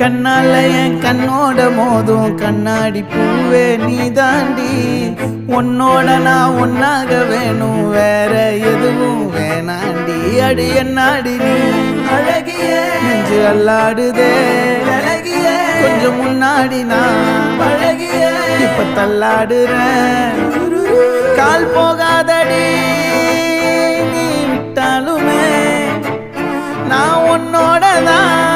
கண்ணால என் கண்ணோட மோதும் கண்ணாடி பூவே நீ தாண்டி உன்னோட நான் ஒன்னாக வேணும் வேற எதுவும் வேணாண்டி அடி என்னாடி நீ அழகிய நெஞ்சு அல்லாடுதே அழகிய கொஞ்சம் முன்னாடி நான் அழகிய இப்ப தள்ளாடுறேன் கால் போகாதடி நீ விட்டாலுமே நான் உன்னோட தான்